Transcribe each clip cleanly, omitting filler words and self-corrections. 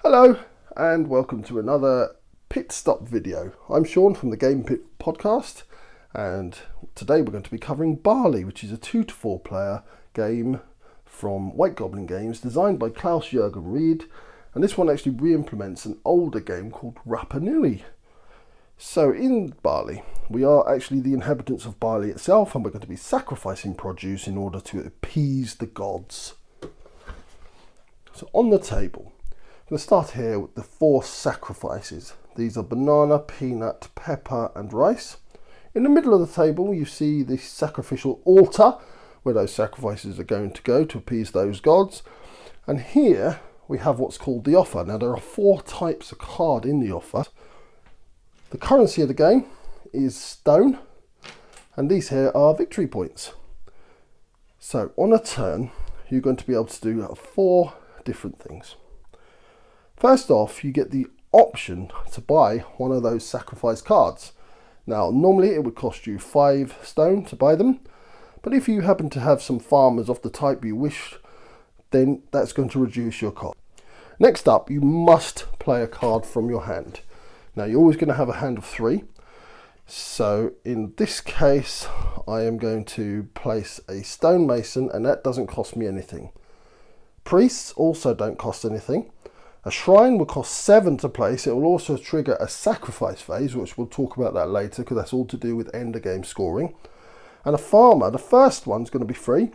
Hello and welcome to another pit stop video. I'm Sean from the Game Pit podcast, and today we're going to be covering Bali, which is a 2 to 4 player game from White Goblin Games designed by Klaus-Jürgen Wrede, and this one actually re-implements an older game called Rapa Nui. So in Bali, we are actually the inhabitants of Bali itself, and we're going to be sacrificing produce in order to appease the gods. So on the table, I'm going to start here with the 4 sacrifices. These are banana, peanut, pepper and rice. In the middle of the table you see the sacrificial altar where those sacrifices are going to go to appease those gods. And here we have what's called the offer. Now there are 4 types of card in the offer. The currency of the game is stone, and these here are victory points. So on a turn you're going to be able to do 4 different things. First off, you get the option to buy one of those sacrifice cards. Now, normally it would cost you 5 stone to buy them, but if you happen to have some farmers of the type you wish, then that's going to reduce your cost. Next up, you must play a card from your hand. Now, you're always going to have a hand of 3. So in this case, I am going to place a stonemason, and that doesn't cost me anything. Priests also don't cost anything. A shrine will cost 7 to place. It will also trigger a sacrifice phase, which we'll talk about that later because that's all to do with end of game scoring. And a farmer, the first one's going to be free.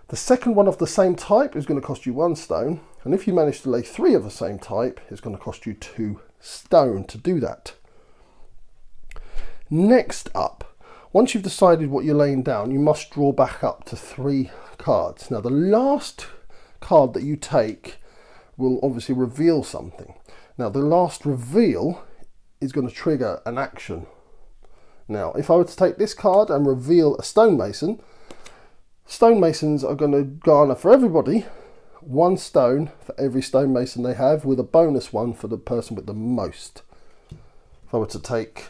The second one of the same type is going to cost you 1 stone. And if you manage to lay 3 of the same type, it's going to cost you 2 stone to do that. Next up, once you've decided what you're laying down, you must draw back up to 3 cards. Now the last card that you take will obviously reveal something. Now the last reveal is going to trigger an action. Now if I were to take this card and reveal a stonemason, stonemasons are going to garner for everybody 1 stone for every stonemason they have, with a bonus 1 for the person with the most. If I were to take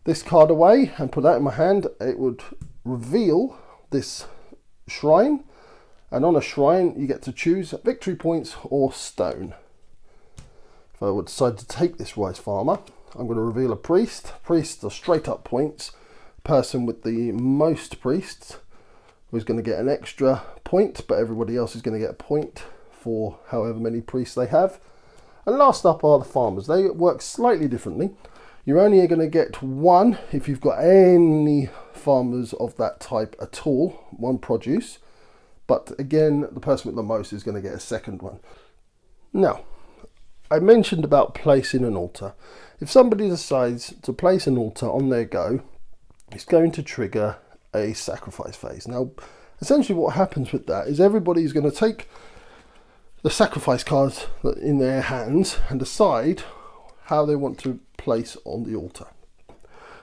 this card away and put that in my hand, it would reveal this shrine. And on a shrine, you get to choose victory points or stone. If I would decide to take this rice farmer, I'm going to reveal a priest. Priests are straight up points. Person with the most priests is going to get an extra point, but everybody else is going to get a point for however many priests they have. And last up are the farmers. They work slightly differently. You're only going to get 1 if you've got any farmers of that type at all, 1 produce. But again, the person with the most is going to get a second one. Now, I mentioned about placing an altar. If somebody decides to place an altar on their go, it's going to trigger a sacrifice phase. Now, essentially what happens with that is everybody is going to take the sacrifice cards in their hands and decide how they want to place on the altar.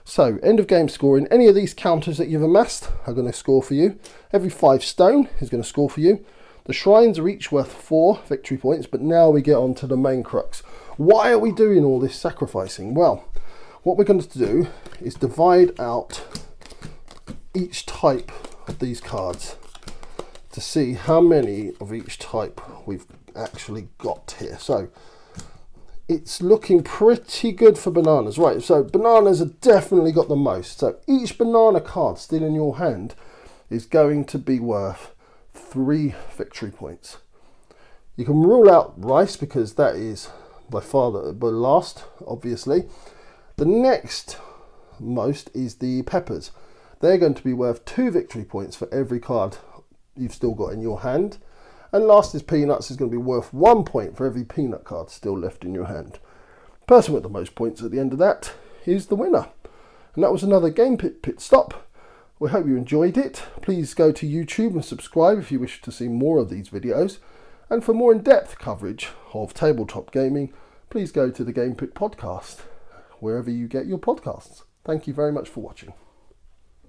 So, end of game scoring, any of these counters that you've amassed are going to score for you. Every 5 stone is going to score for you. The shrines are each worth 4 victory points, but now we get on to the main crux. Why are we doing all this sacrificing? Well, what we're going to do is divide out each type of these cards to see how many of each type we've actually got here. So, it's looking pretty good for bananas. Right, so bananas have definitely got the most. So each banana card still in your hand is going to be worth 3 victory points. You can rule out rice because that is by far the last, obviously. The next most is the peppers. They're going to be worth 2 victory points for every card you've still got in your hand. And last is peanuts, is going to be worth 1 point for every peanut card still left in your hand. Person with the most points at the end of that is the winner. And that was another Game Pit Stop. We hope you enjoyed it. Please go to YouTube and subscribe if you wish to see more of these videos. And for more in-depth coverage of tabletop gaming, please go to the Game Pit podcast, wherever you get your podcasts. Thank you very much for watching.